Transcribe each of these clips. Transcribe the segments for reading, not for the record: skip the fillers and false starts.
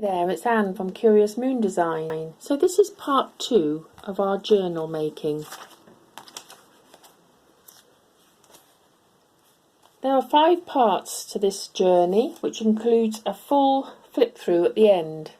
There, it's Anne from Curious Moon Design. So this is part 2 of our journal making. There are 5 parts to this journey, which includes a full flip through at the end.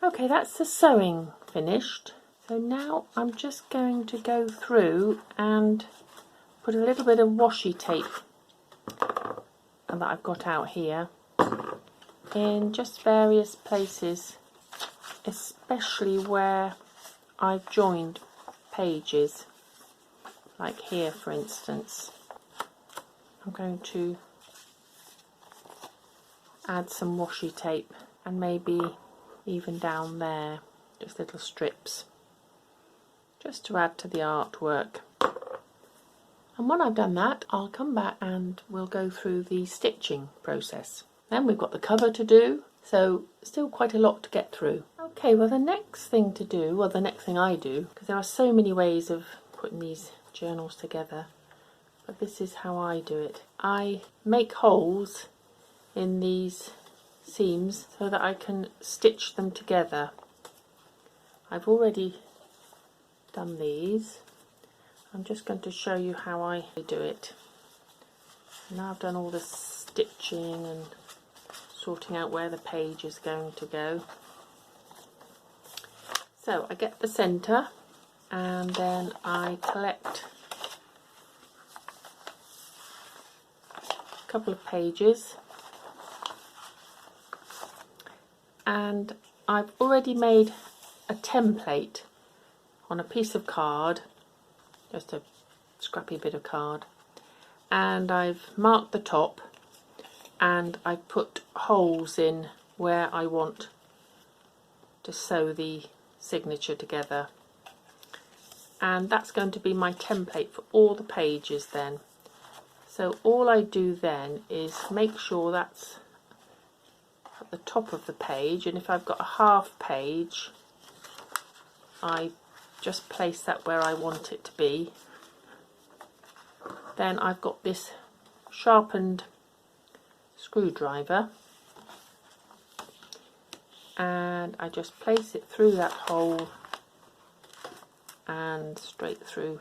Okay, that's the sewing finished. So now I'm just going to go through and put a little bit of washi tape that I've got out here in just various places, especially where I've joined pages, like here for instance. I'm going to add some washi tape and maybe even down there, just little strips, just to add to the artwork. And when I've done that, I'll come back and we'll go through the stitching process. Then we've got the cover to do, so still quite a lot to get through. Okay, well the next thing to do, well the next thing I do, because there are so many ways of putting these journals together, but this is how I do it. I make holes in these seams so that I can stitch them together. I've already done these. I'm just going to show you how I do it. Now I've done all the stitching and sorting out where the page is going to go. So I get the centre and then I collect a couple of pages. And I've already made a template on a piece of card, just a scrappy bit of card, and I've marked the top and I've put holes in where I want to sew the signature together, and that's going to be my template for all the pages then. So all I do then is make sure that's at the top of the page, and if I've got a half page I just place that where I want it to be. Then I've got this sharpened screwdriver and I just place it through that hole and straight through.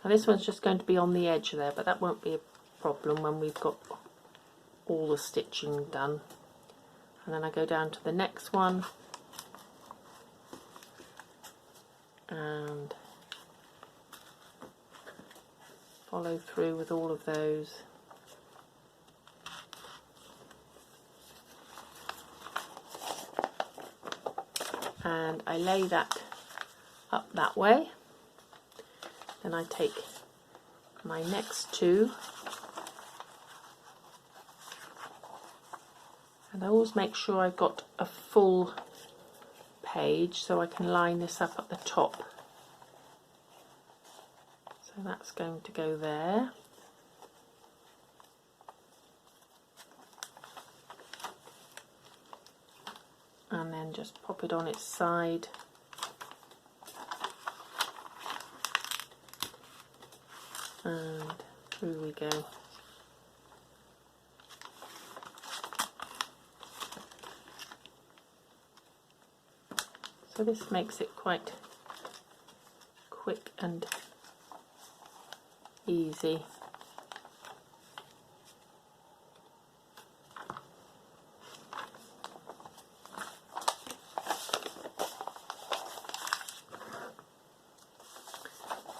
Now this one's just going to be on the edge there, but that won't be problem when we've got all the stitching done. And then I go down to the next one and follow through with all of those. And I lay that up that way. Then I take my next two, and I always make sure I've got a full page so I can line this up at the top. So that's going to go there. And then just pop it on its side. And through we go. So this makes it quite quick and easy.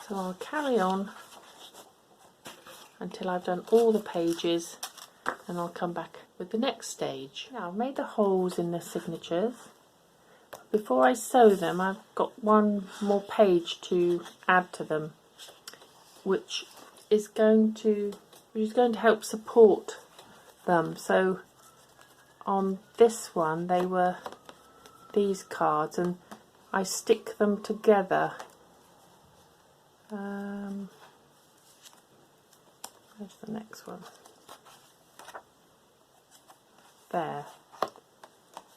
So I'll carry on until I've done all the pages, and I'll come back with the next stage. Now I've made the holes in the signatures. Before I sew them, I've got one more page to add to them, which is going to help support them. So on this one they were these cards, and I stick them together. Where's the next one? There.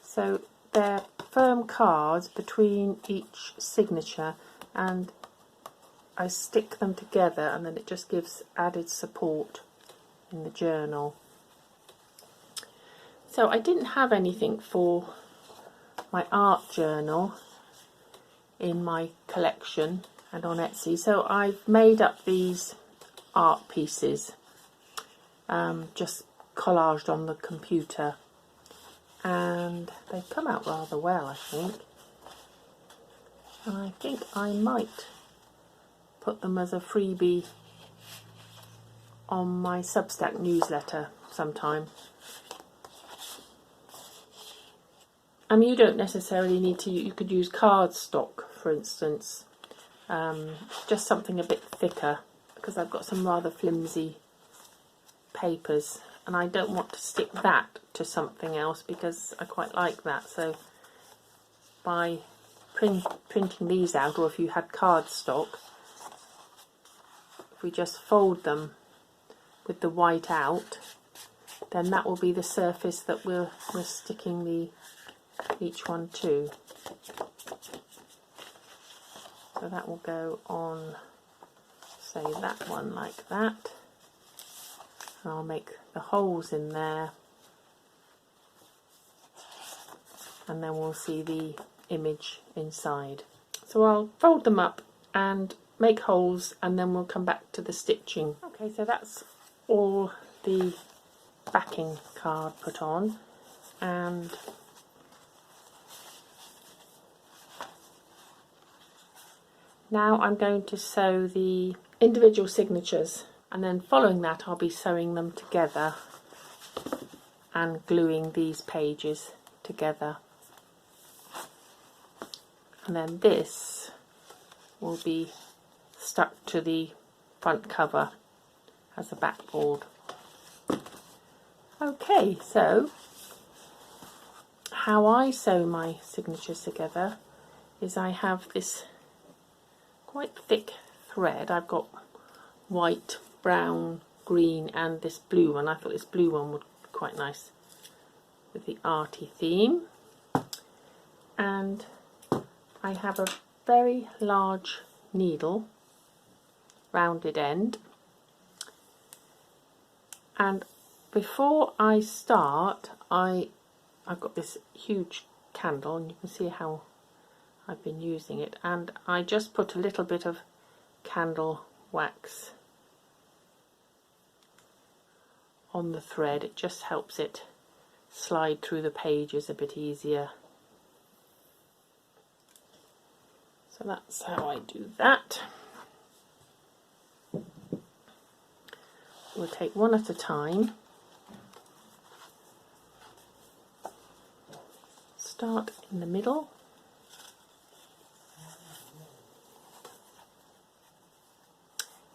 So they're firm cards between each signature, and I stick them together, and then it just gives added support in the journal. So I didn't have anything for my art journal in my collection and on Etsy, so I've made up these art pieces, just collaged on the computer, and they've come out rather well, I think. And I think I might put them as a freebie on my Substack newsletter sometime. I mean, you don't necessarily need to, you could use cardstock, for instance, just something a bit thicker, because I've got some rather flimsy papers, and I don't want to stick that to something else because I quite like that. So by printing these out, or if you had cardstock, if we just fold them with the white out, then that will be the surface that we're sticking each one to. So that will go on, say, that one like that. And I'll make the holes in there, and then we'll see the image inside. So I'll fold them up and make holes, and then we'll come back to the stitching. Okay, so that's all the backing card put on, and now I'm going to sew the individual signatures, and then following that I'll be sewing them together and gluing these pages together. And then this will be stuck to the front cover as a backboard. Okay, so how I sew my signatures together is I have this quite thick thread. I've got white, brown, green and this blue one. I thought this blue one would be quite nice with the arty theme. And I have a very large needle, rounded end, and before I start I've got this huge candle, and you can see how I've been using it, and I just put a little bit of candle wax on the thread. It just helps it slide through the pages a bit easier. So that's how I do that. We'll take one at a time. Start in the middle.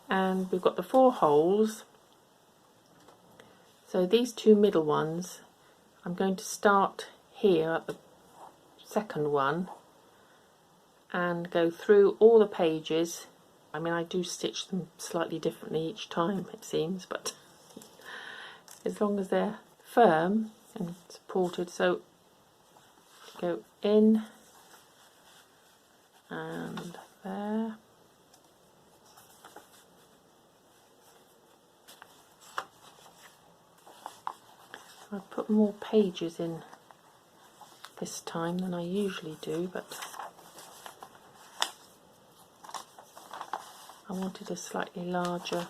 And we've got the 4 holes. So these 2 middle ones, I'm going to start here at the second one and go through all the pages. I mean, I do stitch them slightly differently each time, it seems, but as long as they're firm and supported. So go in and there. I put more pages in this time than I usually do, but I wanted a slightly larger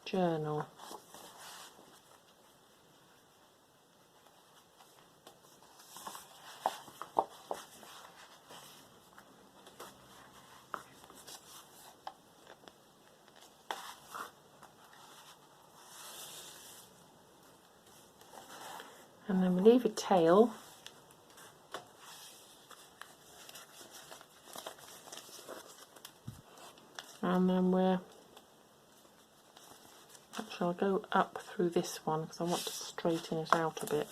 journal. And then we leave a tail. And then actually I'll go up through this one because I want to straighten it out a bit.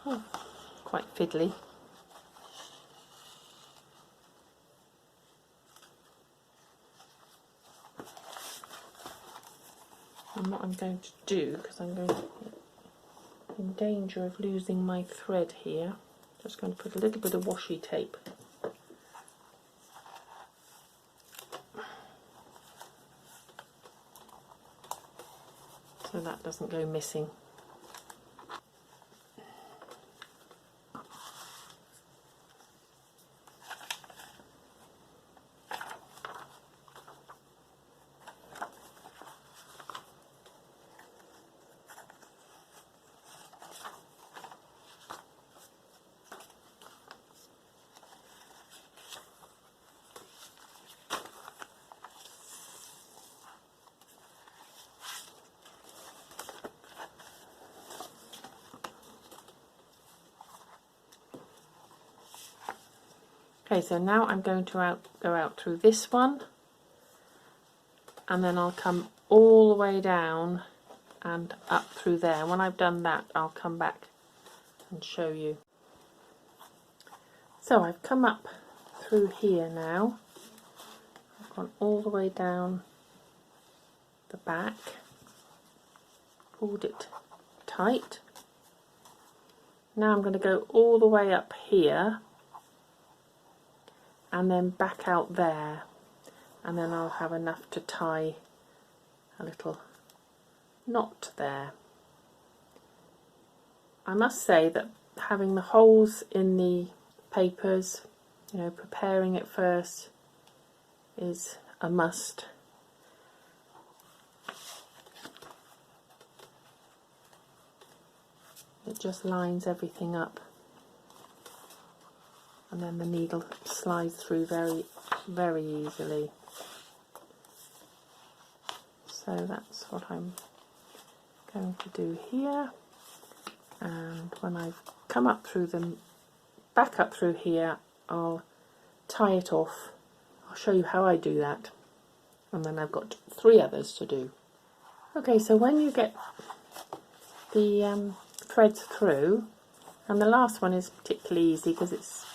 Oh, quite fiddly. And what I'm going to do, because I'm going to be in danger of losing my thread here, just going to put a little bit of washi tape so that doesn't go missing. Okay, so now I'm going to go out through this one, and then I'll come all the way down and up through there. And when I've done that, I'll come back and show you. So I've come up through here now. I've gone all the way down the back, pulled it tight. Now I'm going to go all the way up here and then back out there, and then I'll have enough to tie a little knot there. I must say that having the holes in the papers, you know, preparing it first is a must. It just lines everything up, and then the needle slides through very, very easily. So that's what I'm going to do here. And when I've come up through them, back up through here, I'll tie it off. I'll show you how I do that. And then I've got 3 others to do. Okay, so when you get the threads through, and the last one is particularly easy because it's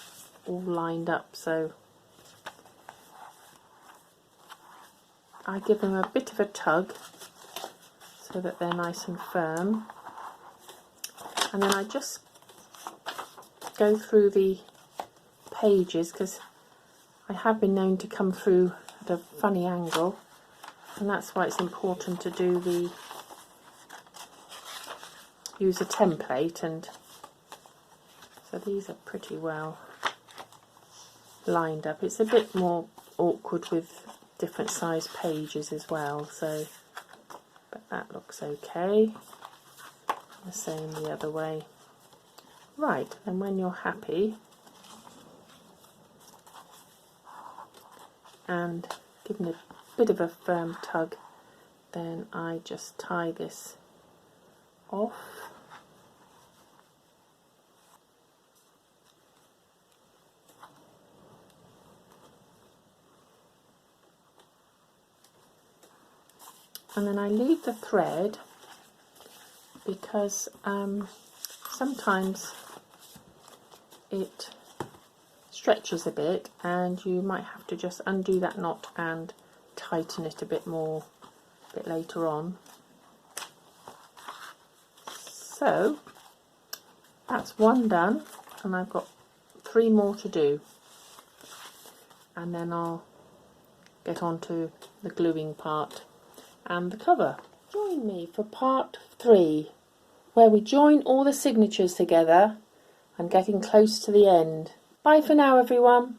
all lined up, so I give them a bit of a tug so that they're nice and firm, and then I just go through the pages because I have been known to come through at a funny angle, and that's why it's important to do use a template and So these are pretty well lined up. It's a bit more awkward with different size pages as well, so but that looks okay. The same the other way. Right, and when you're happy and giving a bit of a firm tug, then I just tie this off. And then I leave the thread because sometimes it stretches a bit and you might have to just undo that knot and tighten it a bit more a bit later on. So that's one done, and I've got 3 more to do, and then I'll get on to the gluing part and the cover. Join me for part 3, where we join all the signatures together and getting close to the end. Bye for now, everyone.